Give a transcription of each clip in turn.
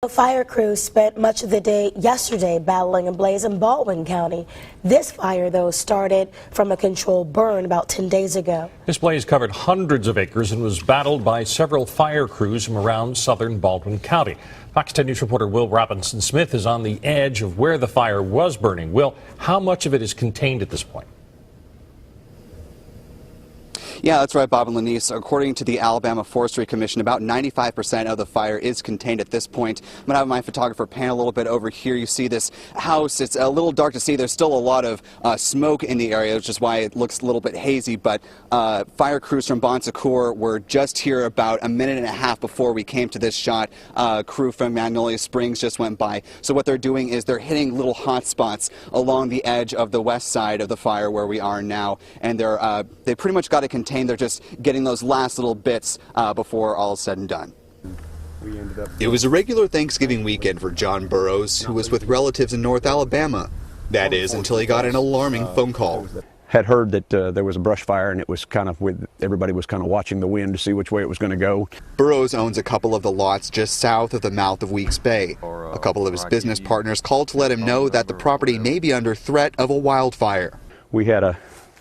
The fire crews spent much of the day yesterday battling a blaze in Baldwin County. This fire, though, started from a controlled burn about 10 days ago. This blaze covered hundreds of acres and was battled by several fire crews from around southern Baldwin County. Fox 10 News reporter Will Robinson-Smith is on the edge of where the fire was burning. Will, how much of it is contained at this point? Yeah, that's right, Bob and Lenise. According to the Alabama Forestry Commission, about 95% of the fire is contained at this point. I'm going to have my photographer pan a little bit over here. You see this house. It's a little dark to see. There's still a lot of smoke in the area, which is why it looks a little bit hazy. But fire crews from Bon Secours were just here about a minute and a half before we came to this shot. Crew from Magnolia Springs just went by. So what they're doing is they're hitting little hot spots along the edge of the west side of the fire where we are now. And they pretty much got it contained. They're just getting those last little bits before all is said and done. It was a regular Thanksgiving weekend for John Burrows, who was with relatives in North Alabama. That is, until he got an alarming phone call. Had heard that there was a brush fire, and it was kind of everybody was kind of watching the wind to see which way it was going to go. Burrows owns a couple of the lots just south of the mouth of Weeks Bay. A couple of his business partners called to let him know that the property may be under threat of a wildfire. We had a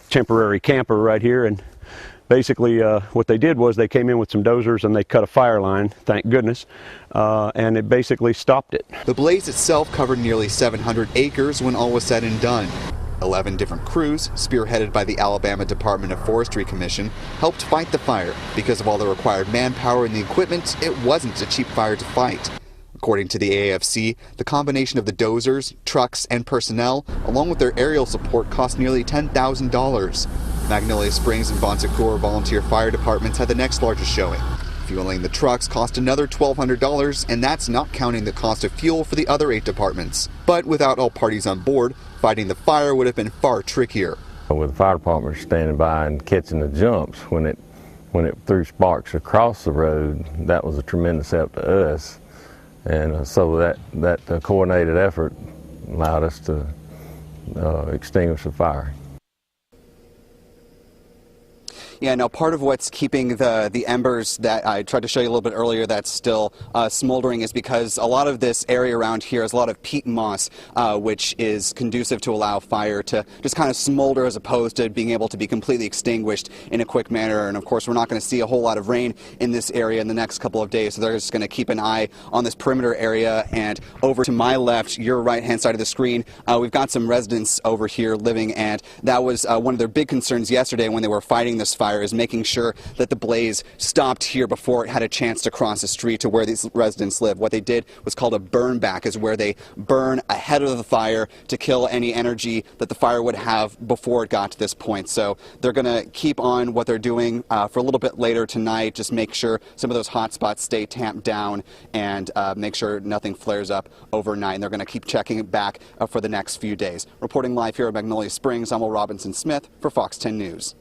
temporary camper right here, and basically what they did was they came in with some dozers and they cut a fire line, thank goodness, and it basically stopped it. The blaze itself covered nearly 700 acres when all was said and done. 11 different crews, spearheaded by the Alabama Department of Forestry Commission, helped fight the fire. Because of all the required manpower and the equipment, it wasn't a cheap fire to fight. According to the AFC, the combination of the dozers, trucks, and personnel, along with their aerial support, cost nearly $10,000. Magnolia Springs and Bon Secours volunteer fire departments had the next largest showing. Fueling the trucks cost another $1,200, and that's not counting the cost of fuel for the other 8 departments. But without all parties on board, fighting the fire would have been far trickier. With the fire department standing by and catching the jumps when it threw sparks across the road, that was a tremendous help to us. And so that coordinated effort allowed us to extinguish the fire. Yeah, now part of what's keeping the embers that I tried to show you a little bit earlier that's still smoldering is because a lot of this area around here is a lot of peat moss, which is conducive to allow fire to just kind of smolder as opposed to being able to be completely extinguished in a quick manner. And of course, we're not going to see a whole lot of rain in this area in the next couple of days, so they're just going to keep an eye on this perimeter area. And over to my left, your right-hand side of the screen, we've got some residents over here living, and that was one of their big concerns yesterday when they were fighting this fire, is making sure that the blaze stopped here before it had a chance to cross the street to where these residents live. What they did was called a burn back, is where they burn ahead of the fire to kill any energy that the fire would have before it got to this point. So they're going to keep on what they're doing for a little bit later tonight, just make sure some of those hot spots stay tamped down and make sure nothing flares up overnight. And they're going to keep checking it back for the next few days. Reporting live here at Magnolia Springs, I'm Will Robinson-Smith for Fox 10 News.